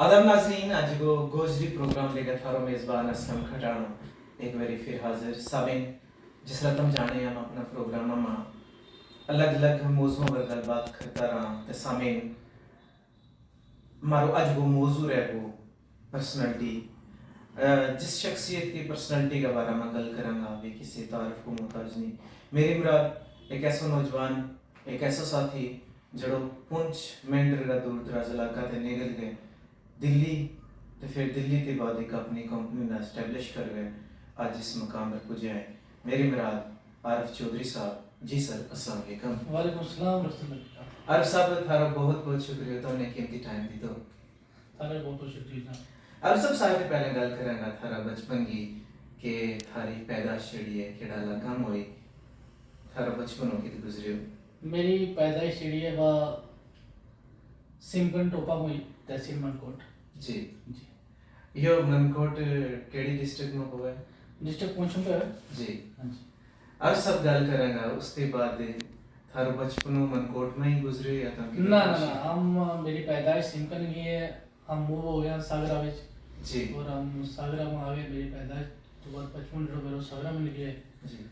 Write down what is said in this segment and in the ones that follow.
आदाब नाज़रीन, आज को गोजरी प्रोग्राम लेकर थारो मेज़बान असलम खटाणो एक बारी फिर हाजिर साबिन जिस तुम जाने हम अपना प्रोग्राम में अलग अलग मौजूओं पर गलबात करता रहा तो सामिन मारो आज वो मौजू है वो पर्सनालिटी जिस शख्सियत की पर्सनालिटी के बारे में गल करांगा वे किसी तारीफ को मोहताज नहीं। मेरी मुराद एक ऐसा नौजवान एक ऐसा साथी जड़ो पुंछ मेंढर का दूर दराज इलाका ते निकल गए दिल्ली तो फिर दिल्ली के बाद एक अपनी कंपनी ना एस्टेब्लिश कर गए आज इस मकाम पर पुजे हैं। मेरी मुराद आरिफ चौधरी साहब। जी सर, अस्सलाम वालेकुम। वालेकुम सलाम रसूलुल्लाह। आरिफ साहब थारा बहुत बहुत शुक्रिया तुमने कीमती टाइम दी तो थारा बहुत बहुत शुक्रिया। आरिफ साहब सारे पहले गल करांगा थारा बचपन की के थारी पैदाइश जड़ी है केड़ा लगाम हुई थारा बचपन हो कित गुजरियो। मेरी पैदाइश जड़ी है वह सिमकन टोपा हुई तहसील मनकोट। जी जी यो मनकोट केड़ी डिस्ट्रिक्ट में हुआ है? डिस्ट्रिक्ट पुंछ में है। जी हाँ जी। अब सब गल करांगा उसके बाद थारो बचपन मनकोट में ही गुजरे या था ना ना ना हम मेरी पैदाइश सिमकन की है। हम मूव हो गया सागरा में जी और हम सागरा में आ गए। मेरी पैदाइश तो बाद बचपन जो मेरे सागरा में निकले जी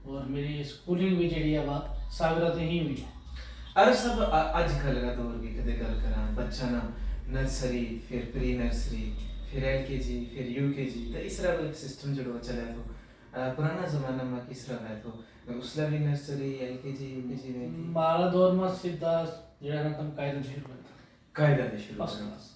और मेरी स्कूलिंग भी जड़ी है वह सागरा से ही हुई है। अरे सब आजकल का दौर की कदे गल करा बच्चा ना नर्सरी फिर प्री नर्सरी फिर एलकेजी फिर यूकेजी तो इस तरह का सिस्टम जो चला तो पुराना जमाना में किस तरह है तो उसला भी नर्सरी एलकेजी यूकेजी में थी। हमारा दौर में सीधा जो है ना तुम कायदा शुरू हुआ था। कायदा से शुरू फर्स्ट करो क्लास।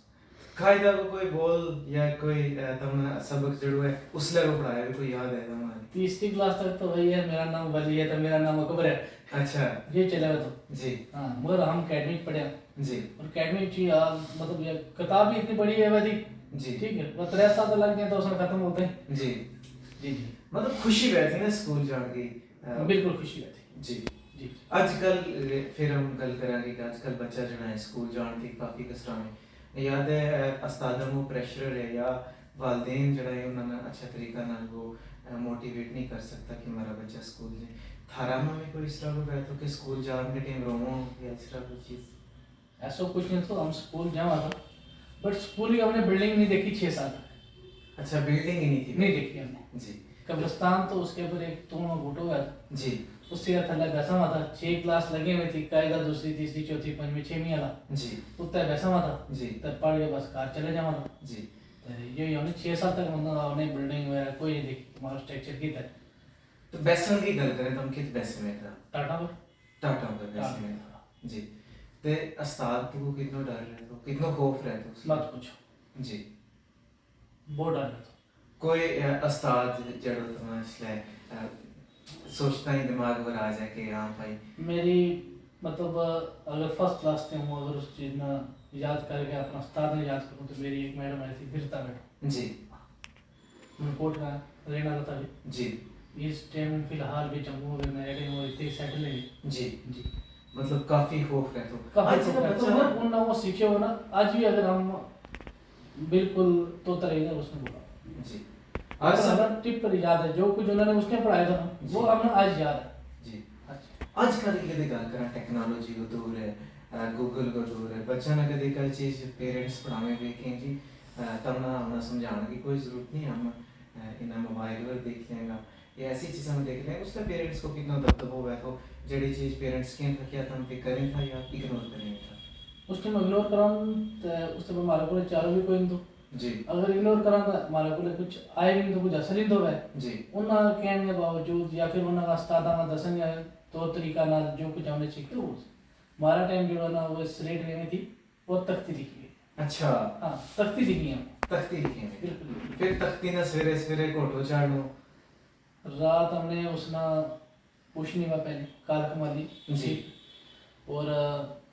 कायदा को कोई बोल या कोई तुमने सबक जड़ो है उसला को पढ़ाया भी कोई याद है तुम्हारी? तीसरी क्लास तक तो वही है। मेरा नाम वली है तो मेरा नाम अकबर है। अच्छा ये चला हुआ तो जी हाँ मगर हम अकेडमिक पढ़े जी और अकेडमिक की यार मतलब ये किताब भी इतनी बड़ी है वैसी। जी ठीक है वो 3 साल तो लग गए तो उसमें खत्म होते हैं। जी जी जी मतलब खुशी रहती ना स्कूल जाने की बिल्कुल खुशी रहती जी। जी। आजकल फिर हम गल करांगे कि आजकल बच्चा जो है स्कूल जाने की काफ़ी कसरा में याद है अस्तादा में प्रेशर है या वालदेन जो है उन्होंने अच्छा तरीका ना वो मोटिवेट नहीं कर सकता कि हमारा बच्चा स्कूल जाए। थारा में कोई इस तरह को कहते हो कि स्कूल जाने के टाइम रोमो या इस तरह कोई चीज़? ऐसा कुछ नहीं तो हम स्कूल जावा था बट स्कूल की हमने बिल्डिंग नहीं देखी 6 साल तक। अच्छा बिल्डिंग ही नहीं थी? नहीं देखी हमने। जी कब्रिस्तान तो उसके ऊपर एक तुम घुटो हुआ था जी उससे थल्ला वैसा हुआ था। 6 क्लास लगे हुए थी कायदा दूसरी तीसरी चौथी पंचवी छठवीं वाला जी उत्तर वैसा हुआ था। जी तब पढ़ के बस कार चले जावा था। जी तो ये हमने 6 साल तक मतलब हमने बिल्डिंग वगैरह कोई नहीं देखी। तुम्हारा स्ट्रक्चर की था तो बेसन की गल करें तो हम कित बेसन में था? टाटा पर टाटा का बेसन में था जी। ते अस्ताद को कितना डर रहे तो कितना खौफ रहे तो मत पूछो जी। बहुत डर था। कोई अस्ताद जड़ो तुम्हें इसलिए सोचता ही दिमाग में आ जाए कि हाँ भाई मेरी मतलब अगर फर्स्ट क्लास से हूँ अगर उस चीज़ में याद करके अपना उस्ताद में याद करूँ तो मेरी एक मैडम आई थी बिरता मैडम। जी मनकोट का रहने वाला था जी इस टाइम फिलहाल भी जम्मू में नया टाइम वो इतने सेटल है जी जी। मतलब काफी खौफ है तो काफी आज का तो बच्चा मतलब उन ना वो सीखे हो ना आज भी अगर हम बिल्कुल तो तरह उसने बोला जी आज आज सब हमें टिप पर याद है जो कुछ उन्होंने उसने पढ़ाया था ना वो हमें आज याद है। जी अच्छा आज कल की कदे गल करा टेक्नोलॉजी को दूर है गूगल को दूर है बच्चा ना कदे कल चीज पेरेंट्स पढ़ावे देखें जी तब ना हमें समझाने की कोई जरूरत नहीं। हम इन्हें मोबाइल पर देख लेंगे या ऐसी चीज़ हम देख लेंगे उसका पेरेंट्स को कितना दबदबो हुआ तो जड़ी चीज़ पेरेंट्स के था क्या हम पे करें था या इग्नोर करें था? उसके मैं इग्नोर करा तो उससे हमारे को चारों भी कोई नहीं तो जी अगर इग्नोर करा तो हमारे को कुछ आए भी नहीं तो कुछ असर ही तो है जी उन्हें कहने के बावजूद या फिर उन्हें उस्तादा में दसन या तो तरीका ना जो कुछ हमने सीखे वो हमारा टाइम जो है ना वो स्लेट में थी वो तख्ती लिखी है। अच्छा हाँ तख्ती लिखी है तख्ती लिखे में बिल्कुल। फिर तख्ती ना सवेरे सवेरे कोठो चाड़ो रात हमने उसना पूछनी हुआ पहले कार कमाली जी और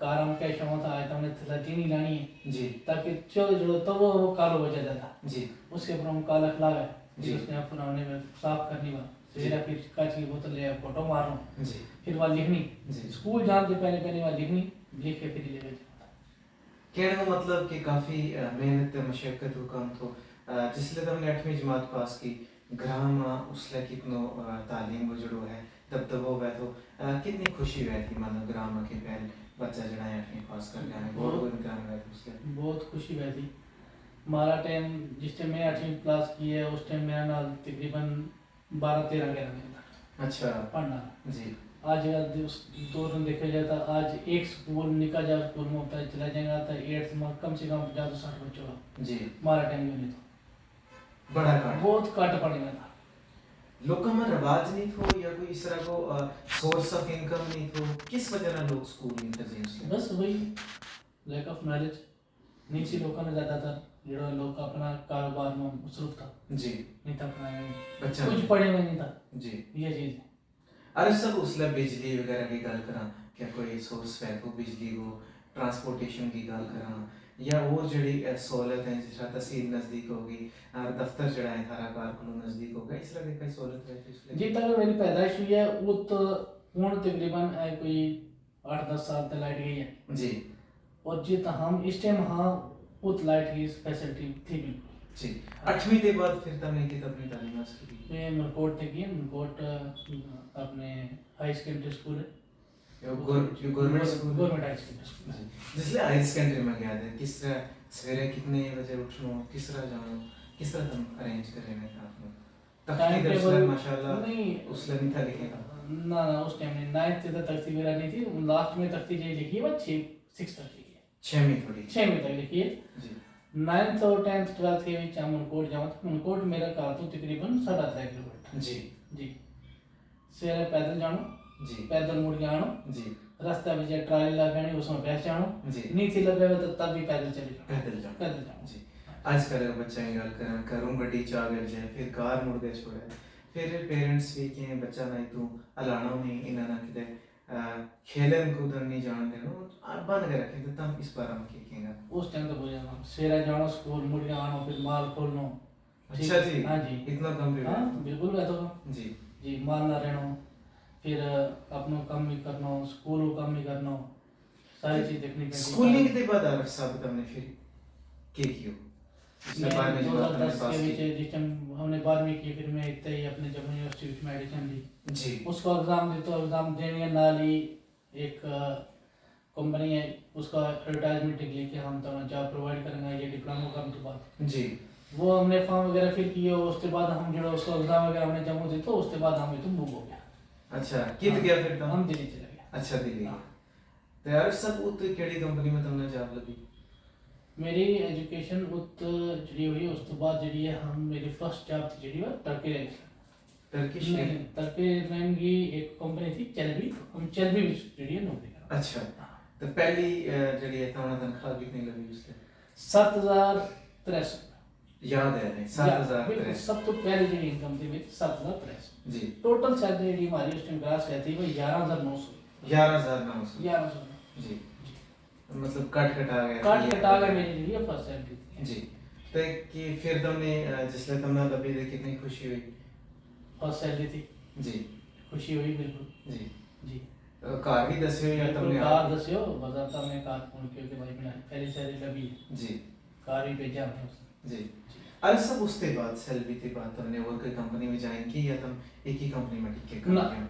कार हम क्या क्षमा था आया था हमने लतीनी लानी है जी ताकि चलो जड़ो तो वो कालो बचा जाता जी उसके ऊपर हम काला खिलावे जी। फिर उसने अपना में साफ करनी हुआ फिर फिर कांच की बोतल ले फोटो मारना जी फिर वहाँ लिखनी जी स्कूल जान के पहले पहले वहाँ लिखनी लिख के फिर ले जाता। कहने का मतलब कि काफ़ी मेहनत मशक्क़त हो काम तो जिसले तुमने 8वीं जमात पास की ग्राम उसले कितनो तालीम वो जड़ो है दबदबो हुआ तो कितनी खुशी हुई थी मानो ग्राम के पहल बच्चा जड़ा है 8वीं पास कर गया है बहुत ग्राम हुआ उसले बहुत खुशी हुई थी हमारा टाइम जिस टाइम मैं 8वीं क्लास की है उस टाइम मेरा नाल तकरीबन 12-13 11 में था अच्छा पढ़ना। जी आज अगर उस दौर में देखा जाए तो आज एक स्कूल निका जा स्कूल में होता है चला जाएगा तो 8th में कम से कम 50-60 बच्चों का जी हमारा टाइम में नहीं था, बड़ा काट बहुत कट पड़े में था। लोगों में रिवाज नहीं थो या कोई इस तरह को सोर्स ऑफ इनकम नहीं थो, किस वजह ना लोग स्कूल नहीं करते उसके बस वही लैक ऑफ नॉलेज नहीं सी लोगों ने ज़्यादातर जो लोग अपना कारोबार में मसरूफ था जी नहीं था अपना बच्चा कुछ पढ़े में नहीं था जी ये चीज़ है। अरे सब उसला बिजली वगैरह की गल करा क्या कोई सोर्स है को बिजली को ट्रांसपोर्टेशन की गल करा या और जड़ी सहूलत है जिस तरह तहसील नज़दीक होगी दफ्तर जड़ा है थारा कारकुन नज़दीक होगा इस तरह की कोई सहूलत है इसलिए जी तक मेरी पैदाइश हुई है वो तो हूँ तकरीबन कोई 8-10 साल तक लाइट गई है जी और जी तो हम इस टाइम हाँ उत लाइट की फैसिलिटी थी बिल्कुल जी 8वीं के बाद फिर तुमने की अपनी तालीम हासिल की मैं मरकोट तक गई मरकोट अपने हाई सेकेंडरी स्कूल है government school government high secondary school है। जिसले हायर सेकेंडरी में गया था किस तरह सवेरे कितने बजे उठना किस तरह जाना किस तरह तुम अरेंज करे में था आपने टाइम तकनीक टेबल उसले माशाल्लाह नहीं उसले नहीं था लिखेगा ना ना उस टाइम में 9th तक तख्ती वगैरह नहीं थी लास्ट में तख्ती जो लिखी है वो 6 तक लिखी है 6वीं थोड़ी 6वीं तक लिखी है। जी 9th और 10th 12th के बीच हम मनकोट जावा था मनकोट मेरा घर तो तकरीबन 3.5 किलोमीटर जी जी सवेरे पैदल जानो जी पैदल मुड़ के आनो जी रास्ते में ट्राली लगानी उसमें बैठ जानो जी नहीं थी लगे हुए तो तब भी पैदल चले जाओ पैदल जाओ पैदल जाओ जी आजकल अगर बच्चा की गल करा घरों गड्डी चा गल जाए फिर कार मुड़ के छोड़े फिर पेरेंट्स भी कि बच्चा नहीं तू अलाना नहीं इन्ना ना किते खेलन कूदन नहीं जान देनो बंद कर रखे तो तब इस बारे में कहेगा उस टाइम तो बोझा ना सवेरे जानो स्कूल मुड़ के आनो फिर माल खोलनो अच्छा जी हाँ जी इतना कम भी हाँ बिल्कुल बैठो जी जी मान ना रहना फिर अपनो काम भी करना स्कूल काम भी करना सारी चीज देखने के स्कूलिंग के बाद आरफ साहब तुमने फिर के कियो इसमें बाद में जो बात हमने 2010 पास के की बीच जिस टाइम हमने 12वीं की फिर मैं इतने ही अपने जम्मू यूनिवर्सिटी में एडमिशन ली जी उसका एग्जाम दी तो एग्जाम देने के नाल ही एक कंपनी है उसका एडवर्टाइजमेंट निकली कि हम तो जॉब प्रोवाइड करेंगे ये डिप्लोमा करने के बाद जी वो हमने फॉर्म वगैरह फिल किए उसके बाद हम जो उसका एग्जाम वगैरह हमने जम्मू दी तो उसके बाद हमें तो बुक हो गया अच्छा कित गया फिर तुम हम दिल्ली चले गए। अच्छा दिल्ली तो यार सब उत केड़ी कंपनी में तुमने जॉब लगी मेरी एजुकेशन उत जड़ी हुई उस तो बाद जड़ी है हम मेरी फर्स्ट जॉब थी जड़ी है टर्की एयरलाइंस टर्किश नहीं टर्की एयरलाइन की एक कंपनी थी चेल्बी हम चेल्बी में जड़ी है नौकरी कर अच्छा तो पहली जड़ी है तुमने तनख्वाह कितनी लगी उससे 7,300 याद है नहीं 7,000 सब तो पहले जड़ी इनकम थी मेरी 7,300 जी टोटल सैलरी जड़ी हमारी उस टाइम ग्रास रहती है 11,900 11,900 11,900 जी मतलब कट कटा गया काट कटा गया मेरी जड़ी है फर्स्ट सैलरी थी जी तो कि फिर तुमने जिसले तुमने लबी थी कितनी खुशी हुई फर्स्ट सैलरी थी जी खुशी हुई बिल्कुल जी जी कार भी दस्यो या बिल्कुल तुमने कार दस्यो बताता मैं कार फोन क्योंकि भाई मैंने पहली सैलरी लगी है जी कार भी भेजा हमने उसने जी अरे सब उसके बाद सैलरी के बाद तुमने और कोई कंपनी में ज्वाइन की या तुम एक ही कंपनी में टिके कर ना। रहे हो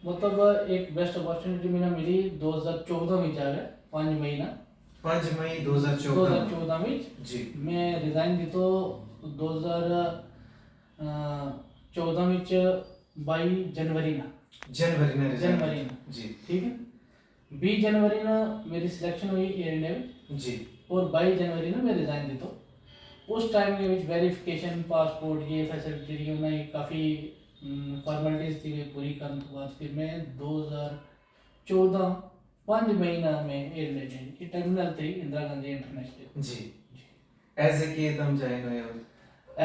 मतलब एक बेस्ट अपॉर्चुनिटी मैंने मिली 2014 में जा गया 5 महीना 5 मई 2014 2014 में जी मैं रिजाइन दी तो 2014 में 22 जनवरी ना जनवरी में रिजाइन जनवरी में जी ठीक है 20 जनवरी ना मेरी सिलेक्शन हुई एयर इंडिया में जी और 22 जनवरी ना मैं रिजाइन दी तो उस टाइम के विच वेरिफिकेशन पासपोर्ट ये फैसिलिटी दी उन्हें काफ़ी फॉर्मेलिटीज थी पूरी करने के बाद फिर मैं 2014 5 महीना में एयरलाइन की टर्मिनल थी इंदिरा गांधी इंटरनेशनल जी एज ए के तुम ज्वाइन हुए हो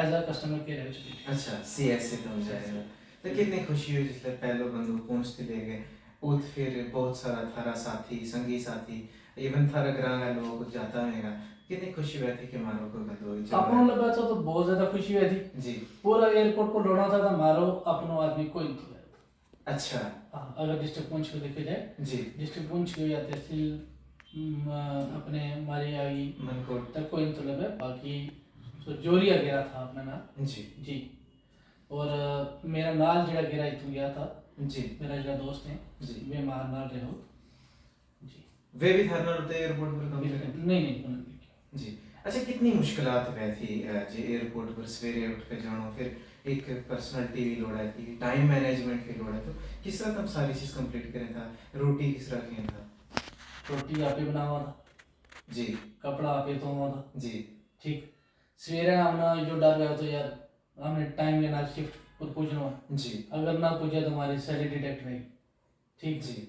as a customer care executive. अच्छा सीएस से तुम ज्वाइन हुए तो कितनी खुशी हुई जिसले पहले बंदू पहुंचते ले गए उत फिर बहुत सारा थारा साथी संगी साथी इवन थारा ग्रां का लोग जाता रहेगा कितनी खुशी हुई थी कि मारो को बंदो अपनों लगा तो बहुत ज्यादा खुशी हुई थी जी पूरा एयरपोर्ट को लौटा था तो मारो अपनों आदमी कोई नहीं था। अच्छा हाँ, अगर डिस्ट्रिक्ट पुंछ को देखा जाए जी डिस्ट्रिक्ट पुंछ को या तहसील अपने हमारी आई मनकोट तक कोई नहीं तो लगा बाकी तो जोरिया गिरा था अपना नाम जी जी और मेरा नाल जड़ा गिरा इतू गया था जी मेरा जड़ा दोस्त है जी वे मार नाल रहे हो जी वे भी थाना होते एयरपोर्ट पर काम नहीं करें नहीं उन्होंने नहीं किया। जी अच्छा कितनी मुश्किलात हुई थी जे एयरपोर्ट पर सवेरे उठ के जाना, फिर एक पर्सनल टीवी लोड़ा थी, टाइम मैनेजमेंट भी लोड़ा, तो किस तरह तुम सारी चीज़ कंप्लीट करें था, रोटी किस तरह किया था? रोटी आपे बनावा था, जी कपड़ा आपे धोवा था। जी ठीक, सवेरे हमने जो डर गया तो यार हमने टाइम के ना शिफ्ट पर पहुंचना है। जी अगर ना पहुंचे तो हमारी सैलरी डिडक्ट रहेगी। ठीक, जी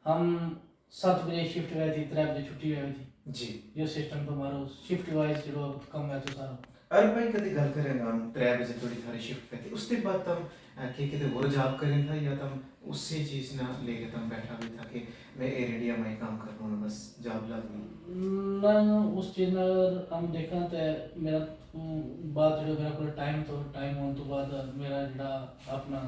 हम 7 बजे शिफ्ट गए थी, 3 बजे छुट्टी गई थी। जी। ये सिस्टम तो हमारा शिफ्ट वाइज जो कम है तो सारा अरे भाई कभी गल करें हम 3 बजे थोड़ी थारी शिफ्ट पे थी, उसके बाद तुम कि कितने वो जॉब करें था या तुम उससे चीज़ ना लेके तुम बैठा भी था कि मैं एयर इंडिया में ही काम कर रहा हूँ, बस जॉब लग गई? ना उस चीज़ में अगर हम देखा तो मेरा बाद जो मेरा पूरा टाइम तो टाइम होने तो बाद मेरा जड़ा अपना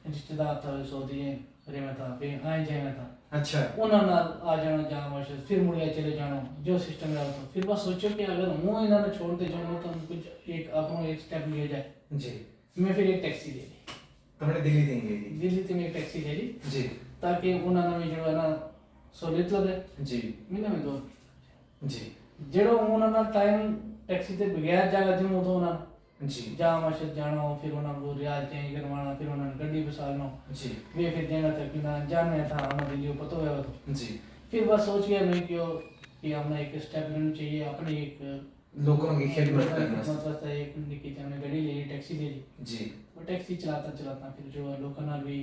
रिश्तेदार था सऊदी में था, फिर आए जाए में था। अच्छा उन्होंने आ जाना जहाँ वाशर फिर मुड़िया चले जाना जो सिस्टम रहा था। फिर बस सोचो कि अगर हूँ इन्होंने छोड़ते जाऊँ तो कुछ एक अपना एक स्टेप लिया जाए। जी। मैं फिर एक टैक्सी ले ली, तुमने दिल्ली देंगे दिल्ली से मैं एक टैक्सी ले ली जी ताकि उन्होंने भी जो है ना सहूलियत लगे जी मैंने भी दो जी जेड़ो उन्होंने टाइम टैक्सी से बगैर जगह दूँ तो उन्होंने जी जहाँ मस्जिद जाना हो, फिर उन्होंने वो रियाज चेंज करवाना, फिर उन्होंने गड्डी बसालना जी वे फिर देना था कि ना जाने था हमें दिल्ली को पता हुआ तो जी। फिर बस सोच गया मैं कि हमने एक स्टेप लेना चाहिए अपने एक लोगों की खिदमत करना। मतलब एक निकी हमने गाड़ी ले ली, टैक्सी ले ली। जी वो टैक्सी चलाता चलाता फिर जो है लोगों नाल भी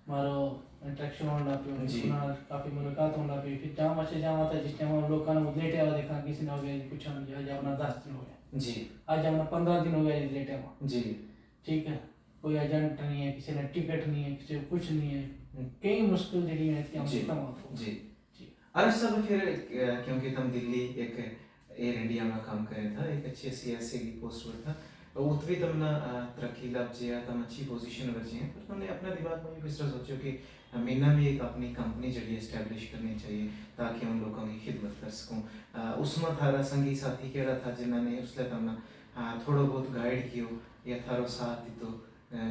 मारो इंटरेक्शन होने लग पियो, जी। उन्हां काफ़ी मुलाकात होने लग पई। फिर जहाँ बच्चे जहाँ था जिस टाइम हम लोगों ने लेटे हुआ देखा किसी ने हो गया पूछा आज अपना 10 दिन हो गया, जी आज अपना 15 दिन हो गया जी लेटे हुआ। जी ठीक है, कोई एजेंट नहीं है, किसी ने टिकट नहीं है, किसी को कुछ नहीं है, कई मुश्किल जड़ी है कि हम जी खत्म हो जी। जी। अरे सब फिर क्योंकि तुम दिल्ली एक एयर इंडिया में काम करे था, एक अच्छी CSA की पोस्ट पर था, उतवी तुमने तरक्की लाभ जिया, तुम अच्छी पोजीशन पर जिए, पर तुमने अपने दिमाग में किस तरह सोचो कि मैंने भी एक अपनी कंपनी जड़ी एस्टेब्लिश करनी चाहिए ताकि हम लोगों की खिदमत कर सकूँ। उसमें थारा संगी साथी केड़ा था जिन्होंने उसले तुमने थोड़ा बहुत गाइड कियो या थारो साथ दी तो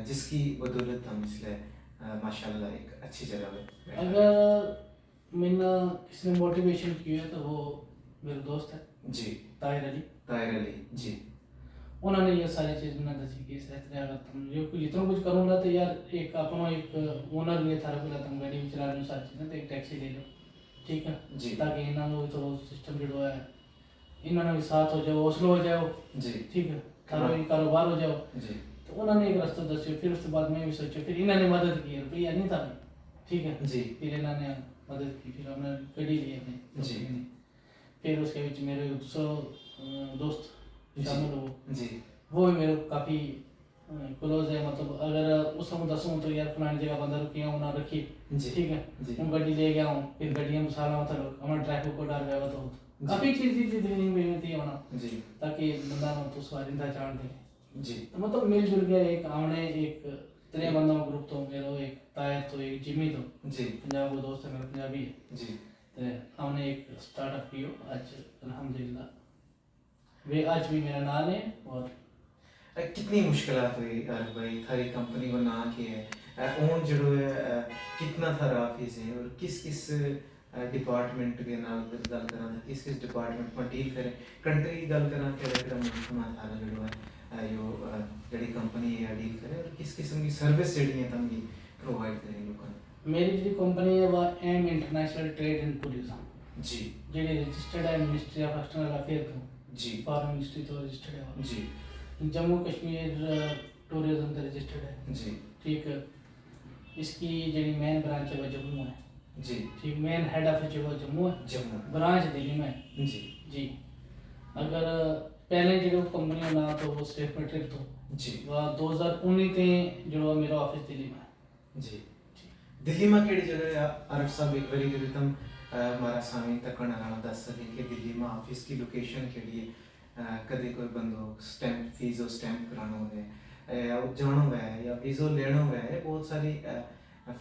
जिसकी बदौलत हम इसलिए माशाल्लाह एक अच्छी जगह पे बैठा है। अगर मैंने किसी ने मोटिवेशन किया है तो वो मेरे दोस्त है जी ताहिर अली। ताहिर अली जी उन्होंने ये सारी चीज़ मैंने दसी कि इस तरह अगर तुम ये कुछ इतना कुछ करूँगा तो यार एक अपना एक ओनर लिए थारा बोला तुम गाड़ी भी चला लो सारी चीज़ें तो एक टैक्सी ले लो, ठीक है जी ताकि इन्होंने भी थोड़ा सिस्टम जो है इन्होंने भी साथ हो जाओ, हौसलो हो जाओ, जी ठीक है थारा भी कारोबार हो जाओ। जी तो उन्होंने एक रास्ता दस्यो, फिर उसके बाद मैं भी सोचा, फिर इन्होंने मदद की रुपया नहीं था ठीक है जी फिर इन्होंने मदद की, फिर हमने गड्डी ली अपने जी। फिर उसके बीच मेरे दूसरा दोस्त शामिल हो, जी वो भी मेरे काफ़ी क्लोज है। मतलब अगर उस समय दसूँ तो यार पुरानी जगह बंदा रुकी हूँ ना रखी, जी ठीक है जी हूँ गड्डी ले गया हूँ, फिर गड्डी में सारा मतलब हमारे ट्रैफिक को डर गया तो जी। काफ़ी चीज़ थी जितनी में थी होना जी ताकि बंदा तो सवारी था जान दे। जी तो मतलब मिलजुल के एक हमने एक 3 बंदों का ग्रुप तो मेरा एक तायर तो एक जिमी तो जी पंजाब वो दोस्त है मेरा पंजाबी है, जी तो हमने एक स्टार्टअप किया आज अल्हम्दुलिल्लाह वे आज भी मेरा नाम है। और कितनी मुश्किलात हुई अरे भाई थारी कंपनी को ना की है ओन जड़ो है कितना थारा ऑफिस है और किस किस डिपार्टमेंट के नाल गल करा किस किस डिपार्टमेंट में डील करें कंट्री की गल करा केड़ा मुल्क में थारा जड़ो है यो जड़ी कंपनी है डील करे और किस किस्म की सर्विस जड़ी है तुम प्रोवाइड करें लोगों को? मेरी जो कंपनी है वह M international trade and tourism जी जी रजिस्टर्ड है मिनिस्ट्री ऑफ एक्सटर्नल अफेयर तो जी फॉरेन मिनिस्ट्री तो रजिस्टर्ड है जी जम्मू कश्मीर टूरिज्म तो रजिस्टर्ड है जी ठीक है। इसकी जी मेन ब्रांच है वो जम्मू है जी ठीक, मेन हेड ऑफिस जो है जम्मू है, जम्मू ब्रांच दिल्ली में है जी जी। अगर पहले जो कंपनी ना तो वो सेफ मेट्रिक तो जी वह 2019 ते जो मेरा ऑफिस दिल्ली में है जी दिल्ली में केड़ी जगह है आरफ साहब एक बारी के तुम हमारा सामी तकण आना दस सके कि दिल्ली में ऑफिस की लोकेशन केड़ी है कदे कोई बंदो स्टैंप फीसो स्टैंप कराना है या जानो है या वीज़ो लेना है बहुत सारी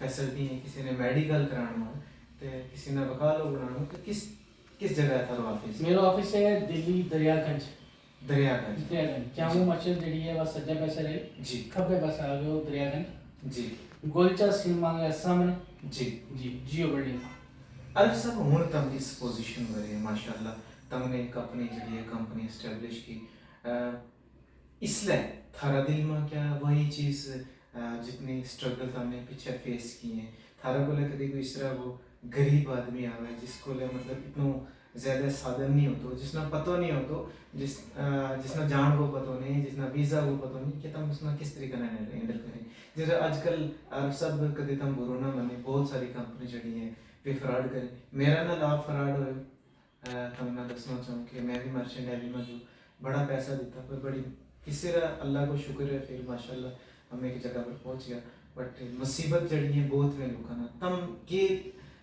फैसिलिटी है किसी ने मेडिकल कराना है तो किसी ने वकालो बनाना है तो किस किस जगह है थारा ऑफिस? मेरा ऑफिस है दिल्ली दरियागंज दरियागंज जामू मस्जिद जी है बस सज्जा पैसे रहे जी खब्बे पास आ गए दरियागंज जी गोलचा सिनेमा के सामने जी जी जियो बिल्डिंग। अरफ साहब हुण तुम इस पोजीशन पर है माशाल्लाह तुमने एक अपनी जी कंपनी इस्टेब्लिश की इसलिए थारा दिल में क्या वही चीज़ जितनी स्ट्रगल हमने पीछे फेस की हैं थारा को कभी कोई इस तरह वो गरीब आदमी आवे जिसको मतलब इतना ज़्यादा साधन नहीं हो तो जिसना पता नहीं हो तो जिसना जान को पता नहीं जिसना वीज़ा को पता नहीं कि तुम उसना किस तरीके ना हैंडल करें जैसे आजकल अरब सब कभी तुम बुरो ना मने बहुत सारी कंपनी जड़ी हैं वे फ्रॉड करें मेरा ना लाभ फ्रॉड हो तुम ना दसना चाहूँ कि मैं भी मर्चेंट नेवी में जो बड़ा पैसा देता पर बड़ी किसी तरह अल्लाह को शुक्र है फिर माशाल्लाह हम एक जगह पर पहुंच गया बट मुसीबत जड़ी है बहुत वे लोगों ना तम के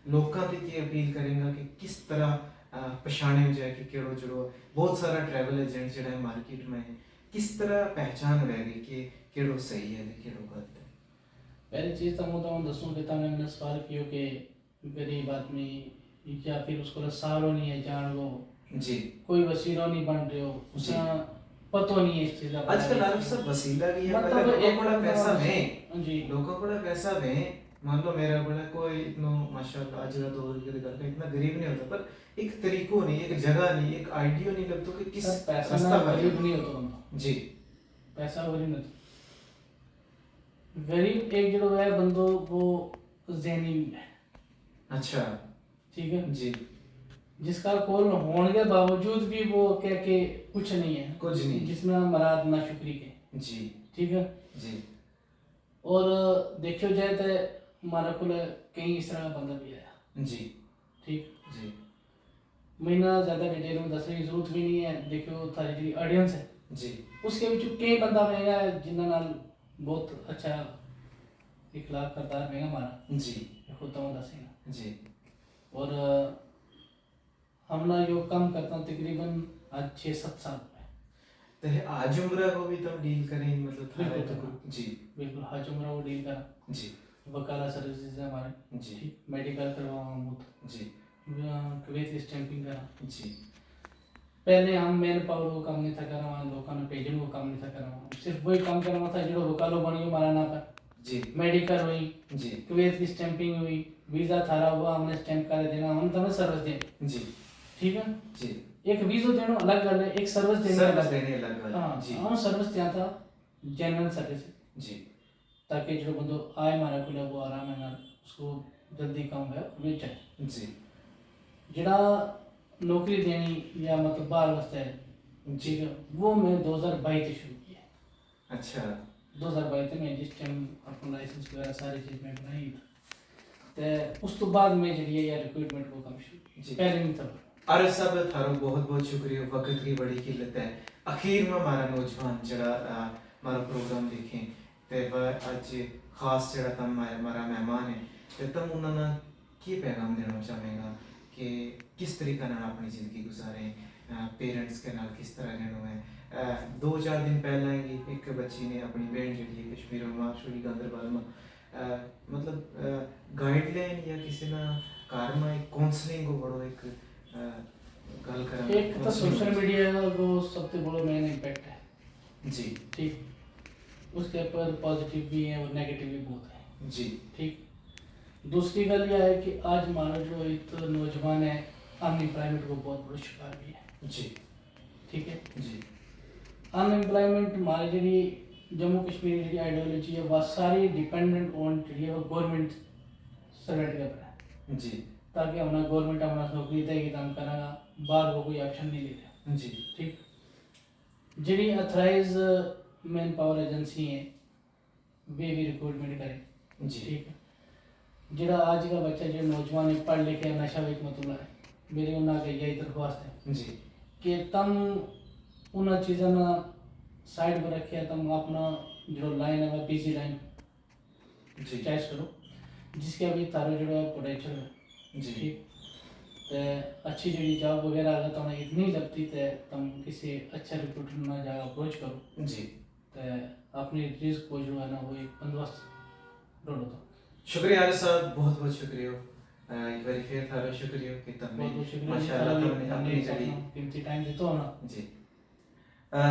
लोगों की अपील करेंगे कि किस तरह पछाने हो जाए कि केड़ो जड़ो बहुत सारा ट्रैवल एजेंट जड़ा है मार्केट में है किस तरह पहचान रह गई कि केड़ो सही है केड़ो गलत है पहली चीज़ तो मैं दसूँ कि तुमने मैंने सवाल किया कि गरीब आदमी या फिर उसको सहारो नहीं है जान वो जी कोई वसीला नहीं बन रहे हो उसका पता नहीं है इस चीज़ का आजकल अरब सब वसीला भी है मतलब मतलब एक लोगों बड़ा पैसा है जी लोगों बड़ा पैसा है मान लो मेरा बड़ा कोई इतना माशाल्लाह आज का दौर के करके इतना गरीब नहीं होता पर एक तरीको नहीं एक जगह नहीं एक आइडिया नहीं लगता कि किस पैसा रास्ता ना पर गरीब नहीं होता बंदा जी पैसा गरीब नहीं गरीब एक जो है बंदो वो ज़हनी है अच्छा ठीक है जी जिसका कोल होने के बावजूद भी वो कह के कुछ नहीं है कुछ नहीं जिसमें मराद ना शुक्री के जी ठीक है जी और देखियो जाए तो हमारा कुल कई इस तरह का बंदा भी आया जी ठीक जी महीना ज़्यादा डिटेल में दसने की जरूरत भी नहीं है देखियो थारी जी ऑडियंस है जी उसके बीच कई बंदा महंगा है जिन्होंने नाल बहुत अच्छा इखलाक करदार महंगा हमारा जी खुद तो दसेगा जी और हमने यो कम करता हूँ तकरीबन आज 6-7 साल में तो है आज उम्र को भी तब डील करें मतलब थारा बिल्कुल, तो जी बिल्कुल हज उम्र वो डील करा जी वकाला सर्विसेज है हमारे जी ठीक मेडिकल करवाओ हम जी कुवैत स्टैंपिंग करा जी पहले हम मैन पावर को काम नहीं था करा वहाँ लोगों ने पेजेंट को काम नहीं था करा सिर्फ वही काम करना था जो वकालो बनी हमारा ना पर जी मेडिकल हुई जी कुवैत की स्टैंपिंग हुई वीज़ा थारा हुआ हमने स्टैंप कर देना हम तुम्हें सर्विस दें जी ठीक है जी एक वीज़ा देना अलग गल है एक सर्विस देना सर्विस अलग देने अलग बात हाँ जी हम सर्विस दिया था जेन्युइन सर्विस जी ताकि जो बंदो आए हमारा को वो आराम है ना उसको जल्दी काम है मिल जाए जी जड़ा नौकरी देनी या मतलब बाहर वास्ते है ठीक है वो मैं 2022 से शुरू किया अच्छा 2022 में जिस टाइम अपना लाइसेंस वगैरह सारी चीज़ में बनाई तो उस तो बाद में जरिए या रिक्रूटमेंट को काम शुरू जी। किया पहले नहीं था अरे सब थारो बहुत बहुत शुक्रिया वक्त की बड़ी किल्लत है आखिर में हमारा नौजवान जरा हमारा प्रोग्राम देखें ते वह आज खास जरा तम हमारा मेहमान है ते तम उन्होंने की पैगाम देना चाहेगा कि किस तरीके ना अपनी ज़िंदगी गुजारें पेरेंट्स के नाल किस तरह रहना है 2-4 दिन पहले ही एक बच्ची ने अपनी बहन जी कश्मीर में माशूरी गांधरबल में मतलब गाइडलाइन या किसी ना कार में एक काउंसलिंग को बड़ो एक गल करा एक तो सोशल मीडिया वो सबसे बड़ा मेन इम्पैक्ट है जी ठीक उसके ऊपर पॉजिटिव भी है और नेगेटिव भी बहुत है जी ठीक दूसरी गल यह है कि आज हमारा जो एक नौजवान है अनएम्प्लॉयमेंट को बहुत बड़ा शिकार भी है जी ठीक है जी अनएम्प्लॉयमेंट हमारी जी जम्मू कश्मीर की आइडियोलॉजी है वह सारी डिपेंडेंट ऑन जी वो गवर्नमेंट सर्वेंट के ऊपर है जी ताकि हमारा गवर्नमेंट हमारा नौकरी देगी तो हम करेंगे बाहर को कोई ऑप्शन नहीं लेते जी ठीक जी अथराइज मैन पावर एजेंसी है वे भी रिक्रूटमेंट करें जी ठीक है ਜਿਹੜਾ ਅੱਜ ਦਾ ਬੱਚਾ ਜਿਹੜਾ ਨੌਜਵਾਨ ਹੈ ਪੜ੍ਹ ਲਿਖ ਕੇ ਨਸ਼ਾ ਵਿੱਚ ਮਤਲਬ ਹੈ ਮੇਰੀ ਉਹਨਾਂ ਅੱਗੇ यही दरख्वास्त है जी कि तुम उन चीज़ों ना साइड पर रखे तुम अपना जो लाइन है वह बिजी लाइन जी चॉइस करो जिसके अभी तारो जो है पोटेंशियल है जी ठीक तो अच्छी जी जॉब वगैरह अगर तुम्हें इतनी लगती तो तुम किसी अच्छा रिक्रूटर ना जा अप्रोच करो जी तो अपनी रिस्क को जो है ना वो एक बंदोबस्त ढूंढो तो शुक्रिया आरिफ साहब बहुत बहुत शुक्रिया एक बार फिर थारा शुक्रिया कि तुमने बहुत बहुत शुक्रिया माशाल्लाह तुमने अपनी जड़ी कीमती टाइम देते हो ना जी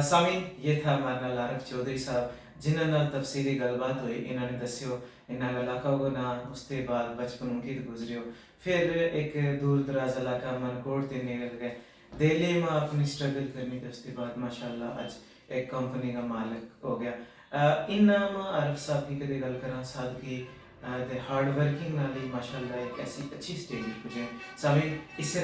सामीन ये था हमारे नाल आरिफ चौधरी साहब जिन्हों नाल तफसीली गलबात हुई इन्होंने दस्यो इन्होंने इलाका को ना उसके बाद बचपन उनकी तो गुजरियो फिर एक दूर दराज इलाका मनकोट ते निकल गए दिल्ली में अपनी स्ट्रगल करनी थी, उसके बाद माशाल्लाह आज एक कंपनी का मालिक हो गया। इन्ना में आरिफ साहब की कदे गल करा साथ की ते हार्ड वर्किंग नाल ही माशाल्लाह एक ऐसी अच्छी स्टेज पुजे सामिन इससे